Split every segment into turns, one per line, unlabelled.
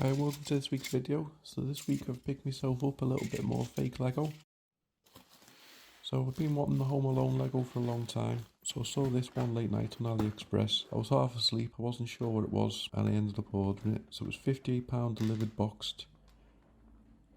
Hi, welcome to this week's video. So this week I've picked myself up a little bit more fake Lego. So I've been wanting the Home Alone Lego for a long time. So I saw this one late night on AliExpress. I was half asleep, I wasn't sure what it was, and I ended up ordering it. So it was £58 delivered boxed.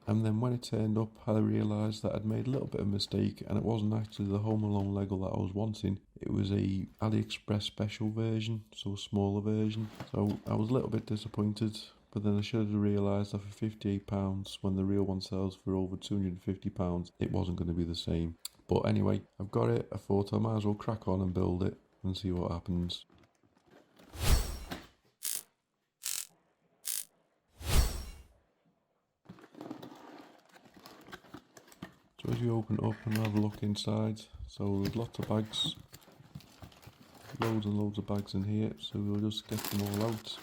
And then when it turned up, I realised that I'd made a little bit of a mistake, and it wasn't actually the Home Alone Lego that I was wanting. It was a AliExpress special version, so a smaller version. So I was a little bit disappointed, but then I should have realised that for £58, when the real one sells for over £250, it wasn't going to be the same. But anyway, I've got it. I thought I might as well crack on and build it and see what happens. So as you open it up and have a look inside, so there's lots of bags, loads and loads of bags in here, so we'll just get them all out.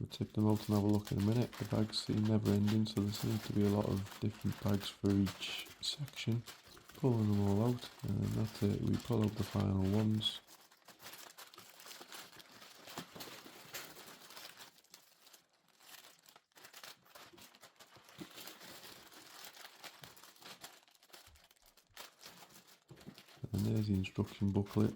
We'll tip them out and have a look in a minute. The bags seem never ending, so there seems to be a lot of different bags for each section. Pulling them all out, and then that's it, we pull out the final ones. And there's the instruction booklet.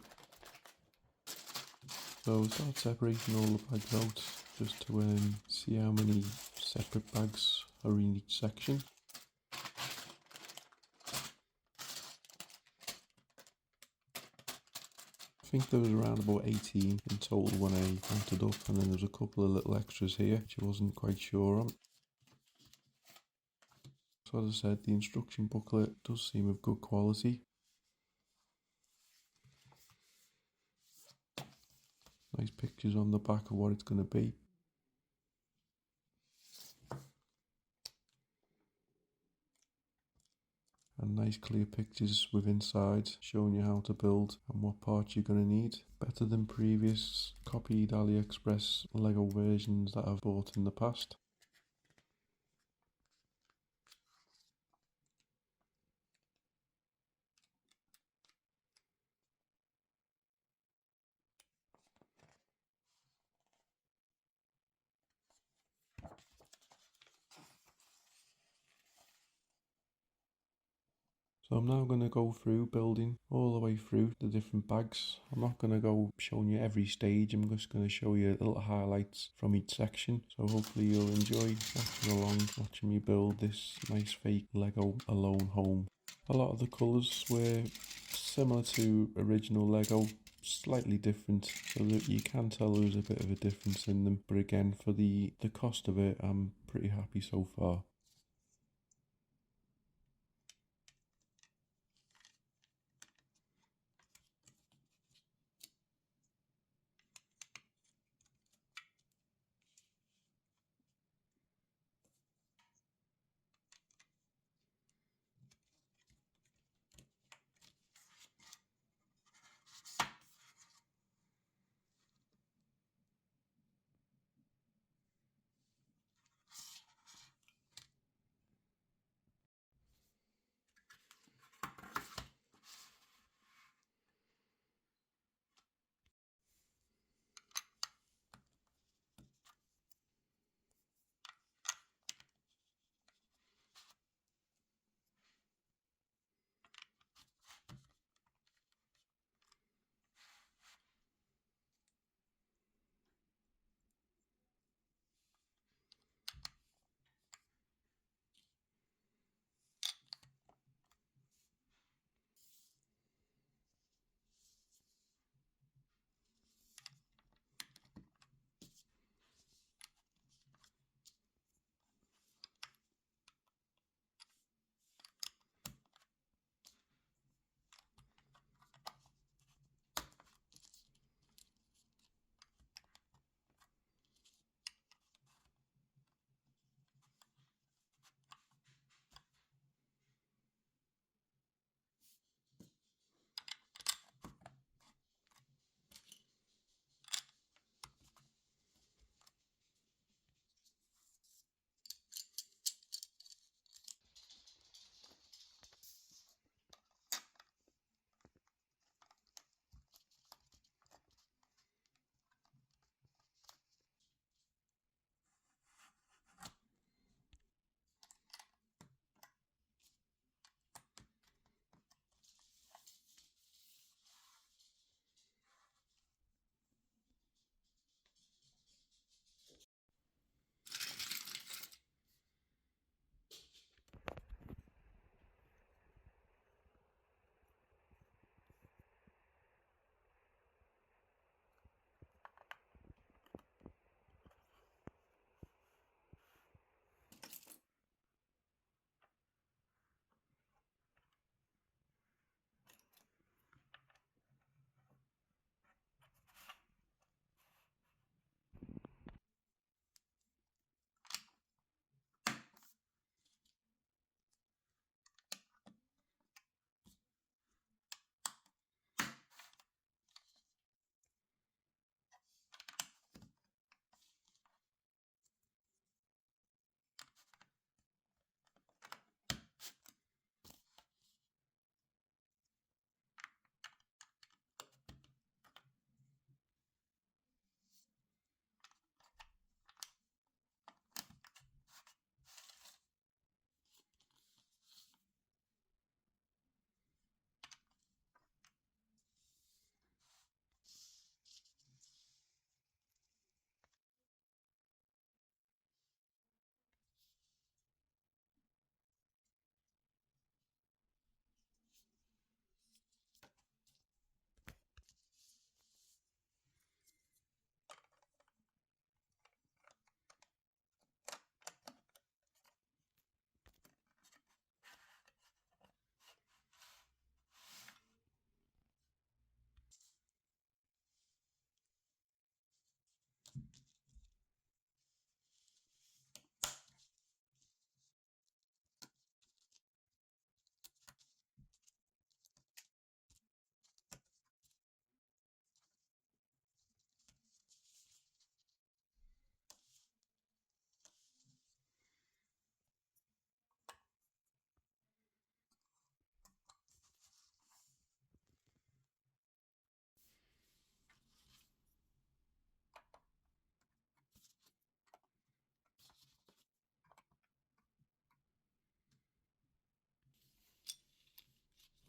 So we'll start separating all the bags out, just to see how many separate bags are in each section. I think there was around about 18 in total when I counted up, and then there's a couple of little extras here which I wasn't quite sure on. So as I said, the instruction booklet does seem of good quality. Nice pictures on the back of what it's going to be. And nice clear pictures with inside showing you how to build and what parts you're going to need. Better than previous copied AliExpress Lego versions that I've bought in the past. So I'm now going to go through building all the way through the different bags. I'm not going to go showing you every stage, I'm just going to show you little highlights from each section. So hopefully you'll enjoy watching along, watching me build this nice fake Lego Alone home. A lot of the colours were similar to original Lego, slightly different, so that you can tell there's a bit of a difference in them. But again, for the cost of it, I'm pretty happy so far.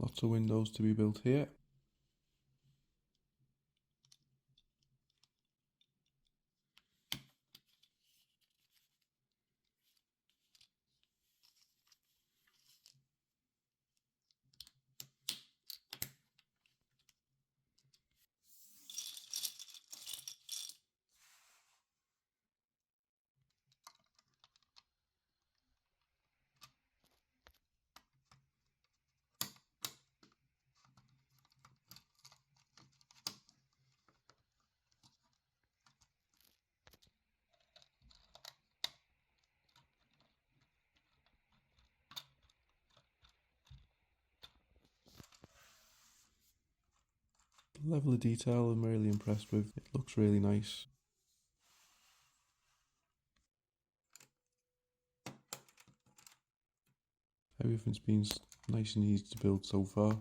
Lots of windows to be built here. The level of detail I'm really impressed with. It looks really nice. Everything's been nice and easy to build so far.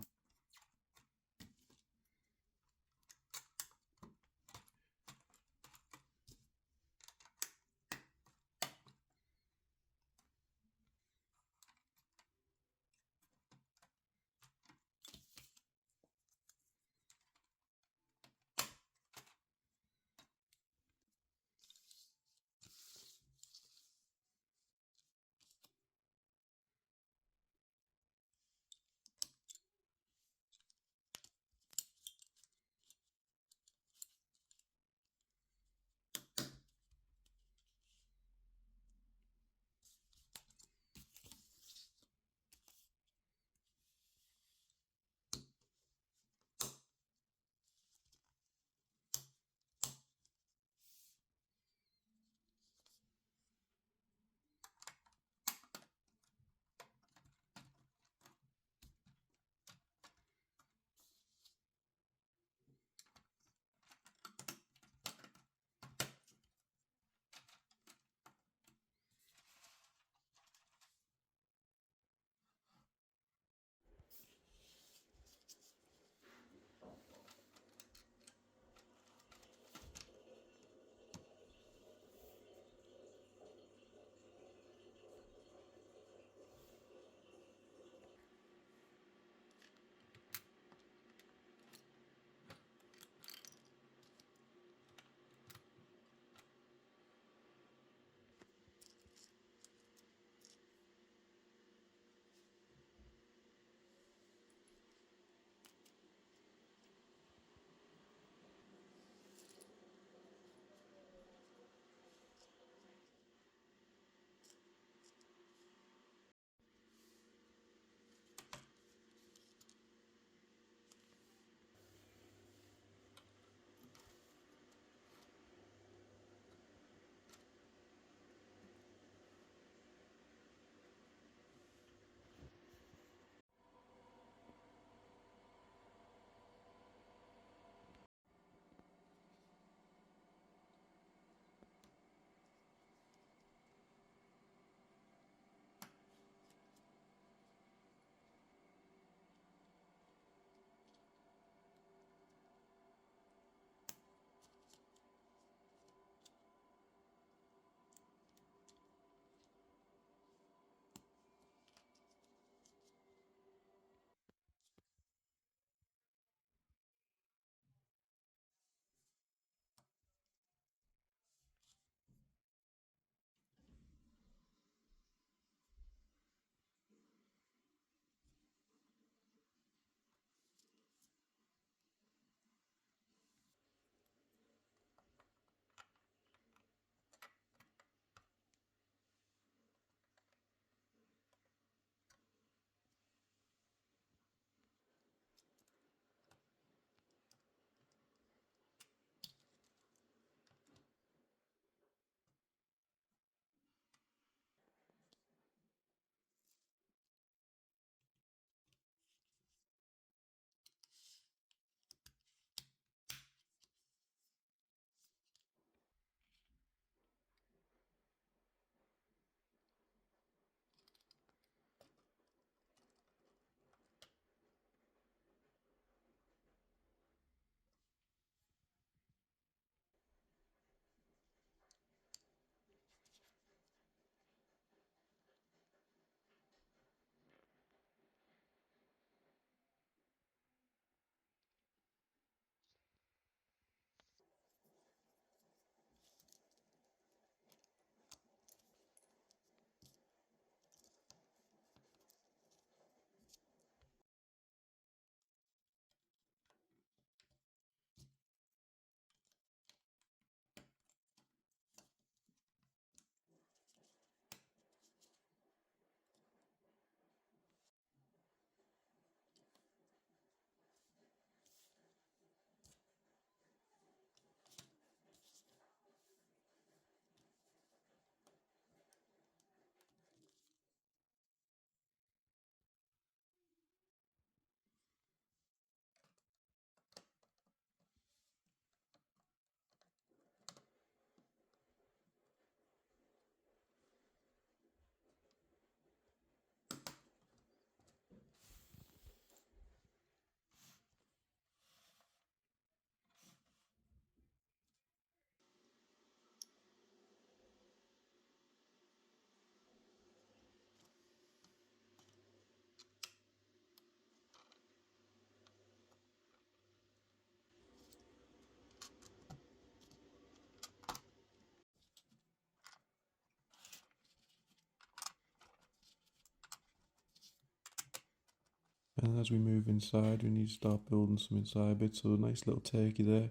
And as we move inside, we need to start building some inside bits. So a nice little turkey there.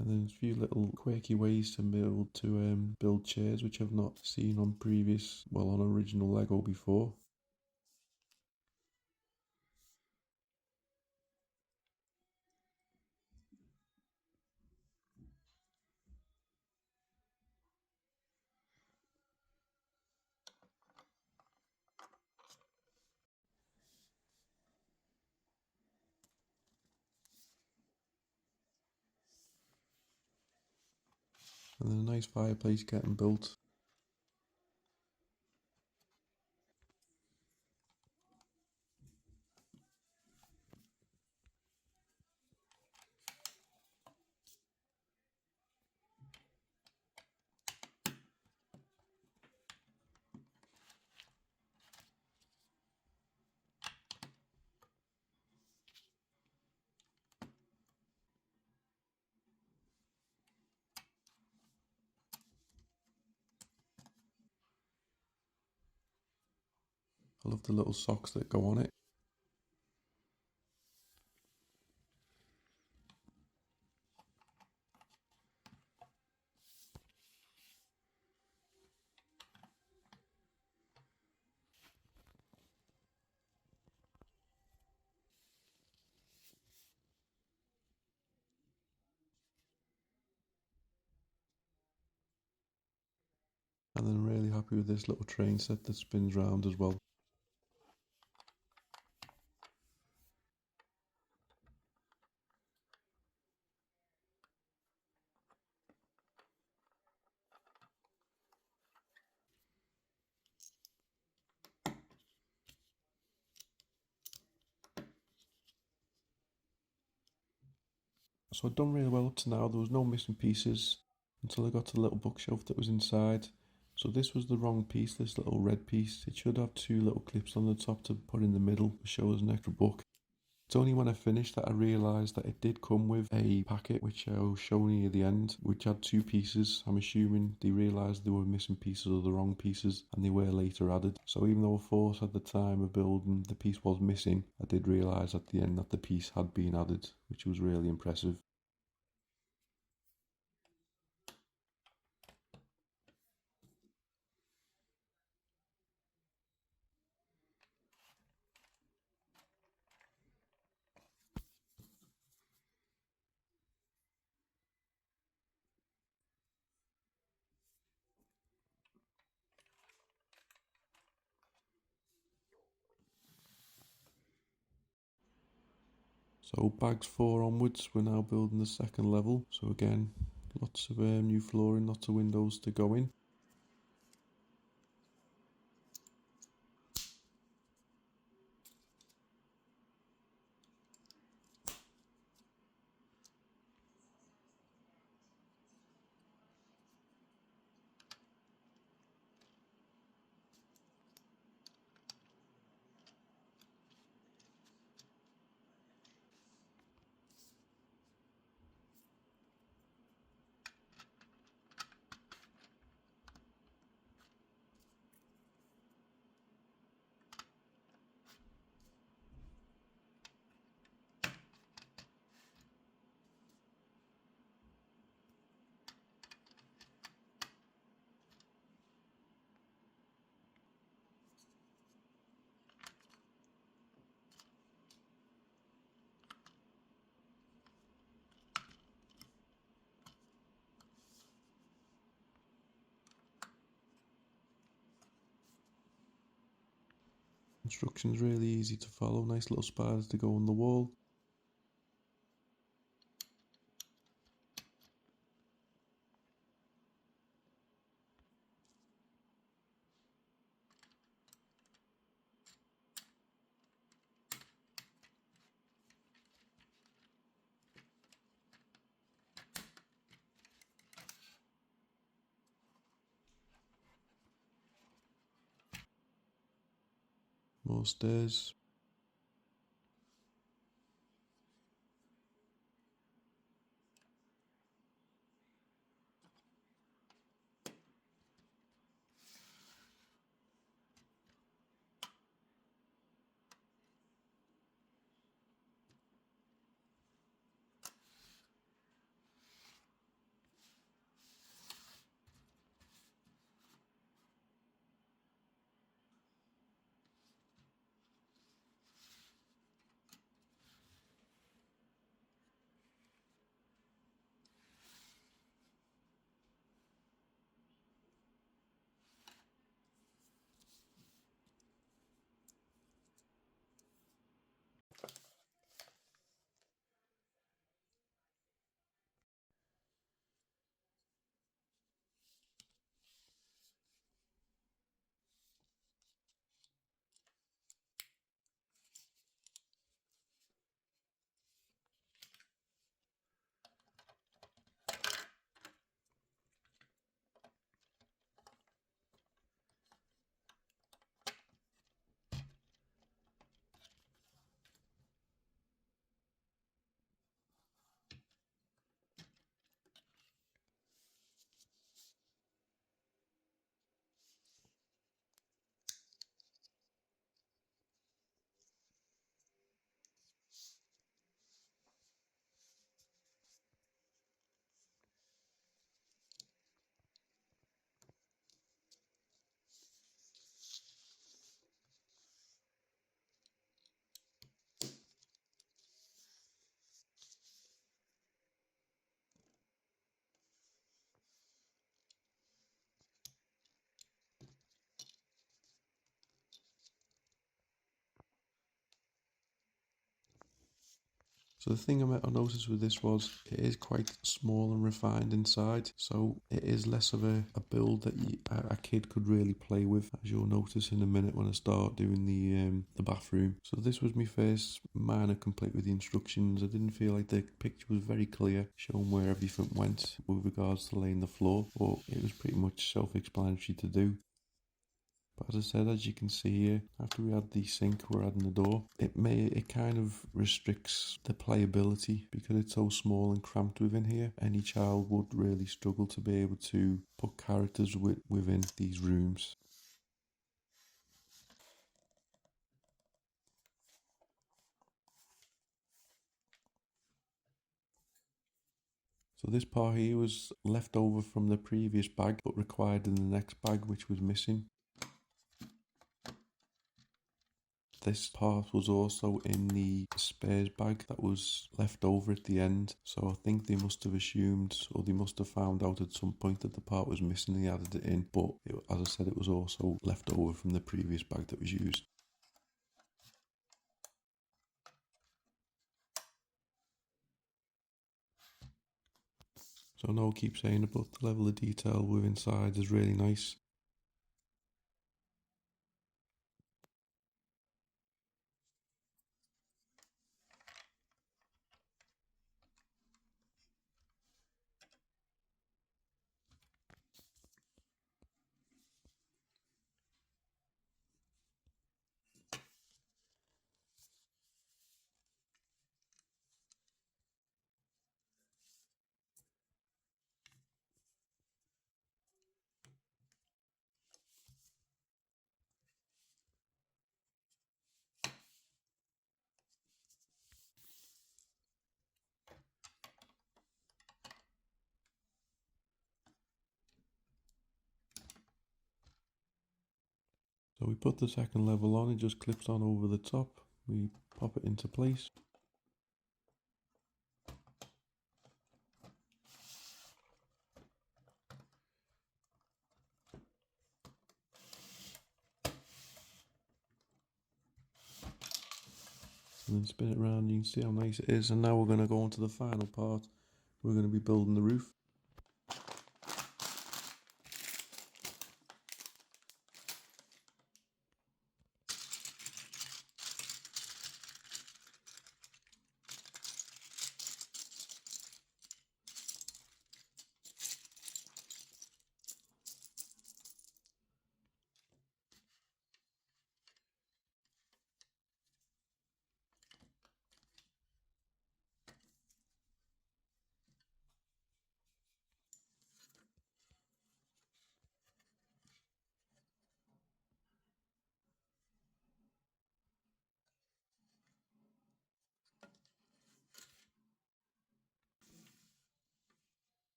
And then a few little quirky ways to build chairs, which I've not seen on on original Lego before. And then a nice fireplace getting built. I love the little socks that go on it. And then I'm really happy with this little train set that spins round as well. So I'd done really well up to now. There was no missing pieces until I got to the little bookshelf that was inside. So this was the wrong piece, this little red piece. It should have two little clips on the top to put in the middle to show as an extra book. It's only when I finished that I realised that it did come with a packet, which I was showing you at the end, which had two pieces. I'm assuming they realised they were missing pieces or the wrong pieces, and they were later added. So even though I thought at the time of building the piece was missing, I did realise at the end that the piece had been added, which was really impressive. So bags 4 onwards, we're now building the second level. So again, lots of new flooring, lots of windows to go in. Instructions really easy to follow, nice little spiders to go on the wall. more stairs. So the thing I noticed with this was it is quite small and refined inside, so it is less of a build that a kid could really play with, as you'll notice in a minute when I start doing the bathroom. So this was my first minor complaint with the instructions. I didn't feel like the picture was very clear, showing where everything went with regards to laying the floor, but it was pretty much self-explanatory to do. But as I said, as you can see here, after we add the sink, we're adding the door. It kind of restricts the playability because it's so small and cramped within here. Any child would really struggle to be able to put characters within these rooms. So this part here was left over from the previous bag but required in the next bag, which was missing. This part was also in the spares bag that was left over at the end, so I think they must have assumed, or they must have found out at some point that the part was missing and they added it in, but as I said, it was also left over from the previous bag that was used. So no, I keep saying about the level of detail with inside is really nice. So we put the second level on, it just clips on over the top, we pop it into place. And then spin it around, you can see how nice it is. And now we're going to go on to the final part. We're going to be building the roof.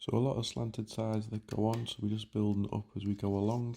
So a lot of slanted sides that go on, so we're just building up as we go along.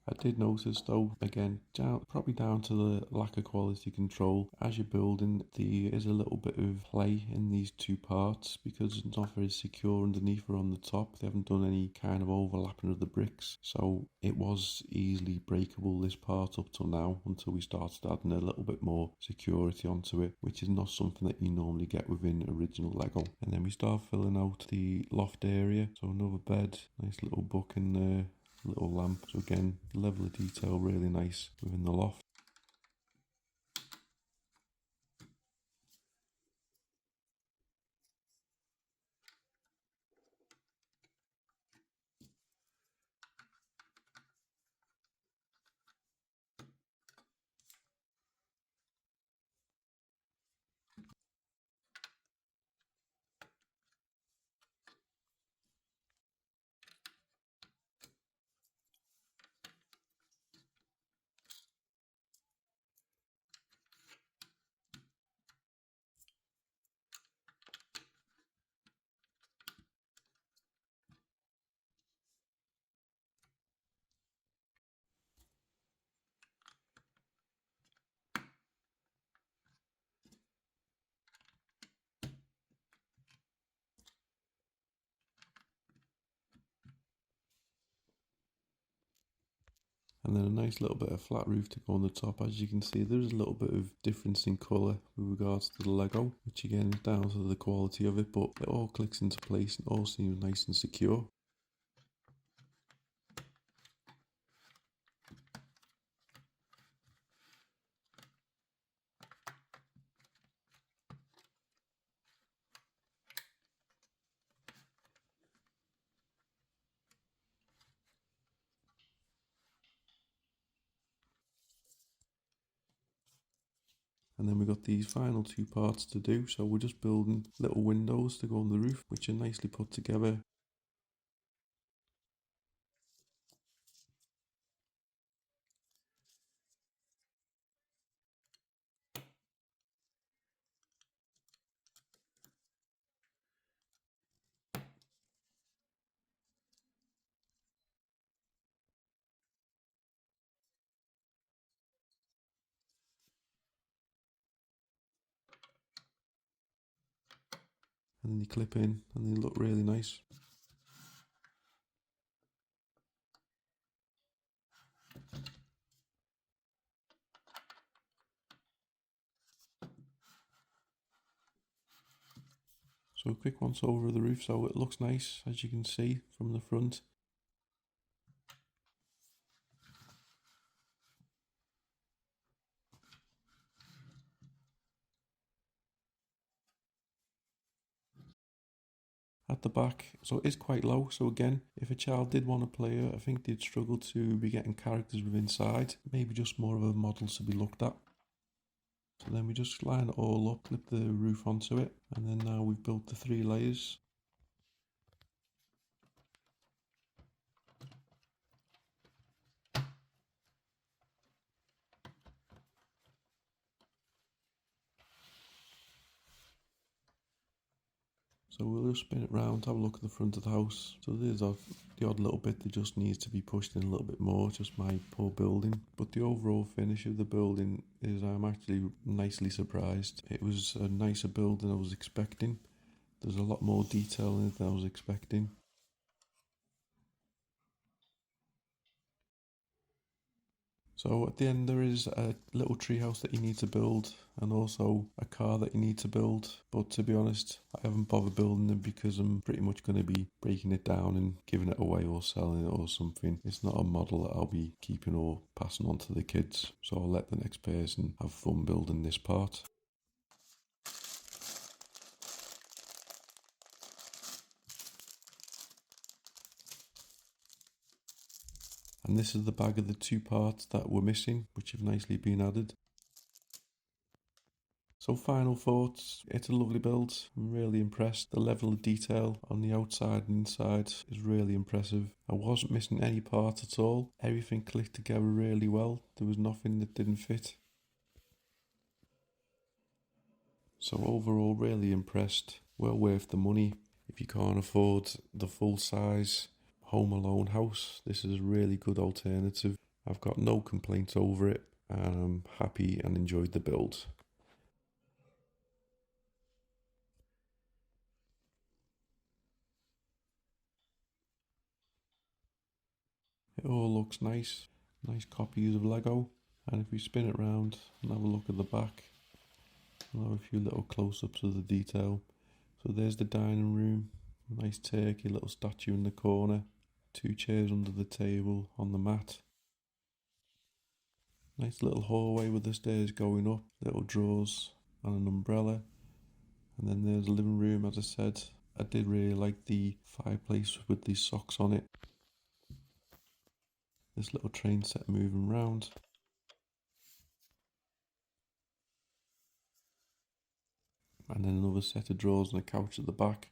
I did notice though, again, probably down to the lack of quality control, as you're building, there is a little bit of play in these two parts because it's not very secure underneath or on the top. They haven't done any kind of overlapping of the bricks, so it was easily breakable, this part, up till now, until we started adding a little bit more security onto it, which is not something that you normally get within original Lego. And then we start filling out the loft area, so another bed, nice little book in there, little lamp. So again, level of detail really nice within the loft. And then a nice little bit of flat roof to go on the top. As you can see, there's a little bit of difference in colour with regards to the Lego, which again is down to the quality of it, but it all clicks into place and all seems nice and secure. And then we've got these final two parts to do, so we're just building little windows to go on the roof, which are nicely put together. And then they clip in and they look really nice. So a quick once over of the roof, so it looks nice as you can see from the front. At the back, so it is quite low. So again, if a child did want to play it, I think they'd struggle to be getting characters with inside. Maybe just more of a model to be looked at. So then we just line it all up, clip the roof onto it, and then now we've built the 3 layers. So we'll just spin it round, have a look at the front of the house. So there's the odd little bit that just needs to be pushed in a little bit more, just my poor building. But the overall finish of the building is, I'm actually nicely surprised. It was a nicer build than I was expecting. There's a lot more detail in it than I was expecting. So at the end there is a little treehouse that you need to build and also a car that you need to build. But to be honest, I haven't bothered building them because I'm pretty much going to be breaking it down and giving it away or selling it or something. It's not a model that I'll be keeping or passing on to the kids. So I'll let the next person have fun building this part. And this is the bag of the two parts that were missing, which have nicely been added. So final thoughts, it's a lovely build. I'm really impressed. The level of detail on the outside and inside is really impressive. I wasn't missing any part at all. Everything clicked together really well. There was nothing that didn't fit. So overall, really impressed. Well worth the money. If you can't afford the full size Home Alone house, this is a really good alternative. I've got no complaints over it and I'm happy and enjoyed the build. It all looks nice, nice copies of Lego. And if we spin it round and have a look at the back, we'll have a few little close-ups of the detail. So there's the dining room, a nice turkey, little statue in the corner, two chairs under the table on the mat. Nice little hallway with the stairs going up, little drawers and an umbrella. And then there's the living room, as I said. I did really like the fireplace with these socks on it. This little train set moving round. And then another set of drawers and a couch at the back.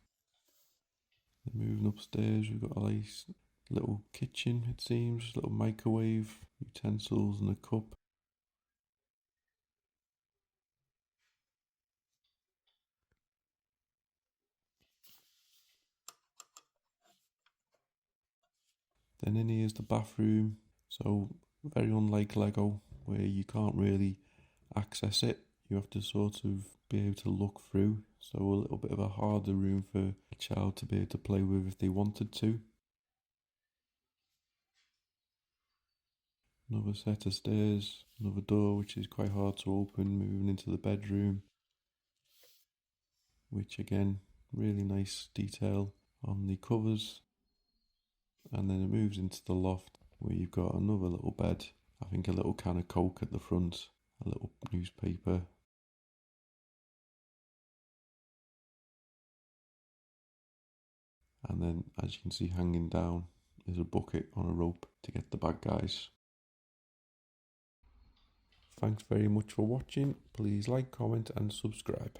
Then moving upstairs, we've got a nice little kitchen, it seems, little microwave, utensils and a cup. Then in here is the bathroom, so very unlike Lego, where you can't really access it. You have to sort of be able to look through, so a little bit of a harder room for a child to be able to play with if they wanted to. Another set of stairs, another door which is quite hard to open, moving into the bedroom, which again, really nice detail on the covers. And then it moves into the loft where you've got another little bed, I think a little can of Coke at the front, a little newspaper. And then, as you can see hanging down, is a bucket on a rope to get the bad guys. Thanks very much for watching. Please like, comment and subscribe.